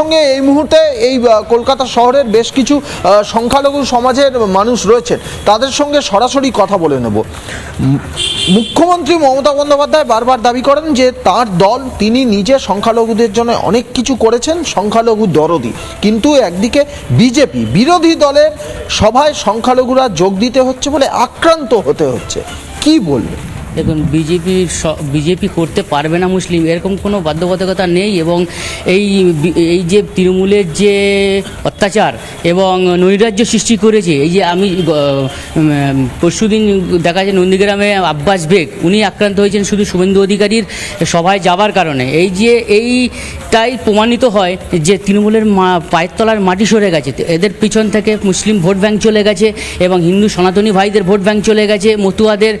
সঙ্গে এই মুহূর্তে এই কলকাতা শহরের বেশ কিছু সংখ্যালঘু সমাজের মানুষ রয়েছেন, তাদের সঙ্গে সরাসরি কথা বলে নেব। মুখ্যমন্ত্রী মমতা বন্দ্যোপাধ্যায় বারবার দাবি করেন যে তার দল, তিনি নিজে সংখ্যালঘুদের জন্য অনেক কিছু করেছেন, সংখ্যালঘু দরদি। কিন্তু একদিকে বিজেপি বিরোধী দলের সভায় সংখ্যালঘুরা যোগ দিতে হচ্ছে বলে আক্রান্ত হতে হচ্ছে, কি বলবেন? দেখুন, বিজেপি করতে পারবে না মুসলিম, এরকম কোনো বাধ্যবাধকতা নেই। এবং এই যে তৃণমূলের যে অত্যাচার এবং নৈরাজ্য সৃষ্টি করেছে, এই যে আমি পরশুদিন দেখা যায় নন্দীগ্রামে আব্বাস বেগ, উনি আক্রান্ত হয়েছেন শুধু শুভেন্দু অধিকারীর সভায় যাবার কারণে। এইটাই প্রমাণিত হয় যে তৃণমূলের পায়ের তলার মাটি সরে গেছে, এদের পিছন থেকে মুসলিম ভোট ব্যাংক চলে গেছে এবং হিন্দু সনাতনী ভাইদের ভোট ব্যাংক চলে গেছে, মতুয়াদের,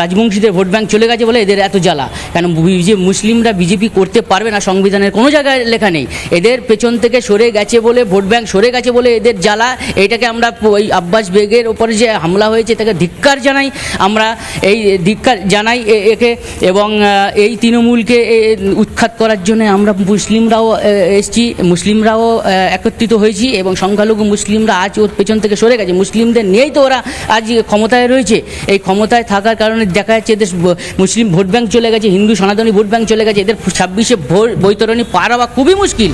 রাজবংশীদের ভোট ব্যাংক চলে গেছে বলে এদের এত জ্বালা। কেন মুসলিমরা বিজেপি করতে পারবে না, সংবিধানের কোনো জায়গায় লেখা নেই। এদের পেছন থেকে সরে গেছে বলে, ভোট ব্যাংক সরে গেছে বলে এদের জ্বালা। এইটাকে আমরা ওই আব্বাস বেগের ওপরে যে হামলা হয়েছে তাকে ধিক্কার জানাই, আমরা এই ধিক্কার জানাই একে। এবং এই তৃণমূলকে উৎখাত করার জন্য আমরা মুসলিমরাও এসছি, মুসলিমরাও একত্রিত হয়েছি এবং সংখ্যালঘু মুসলিমরা আজ ওর পেছন থেকে সরে গেছে। মুসলিমদের নিয়েই তো ওরা আজ ক্ষমতায় রয়েছে। এই ক্ষমতায় থাকার কারণে দেখা যাচ্ছে এদের মুসলিম ভোট ব্যাংক চলে গেছে, হিন্দু সনাতনী ভোট ব্যাংক চলে গেছে। এদের 26শে বৈতরণী পার হওয়া খুবই মুশকিল।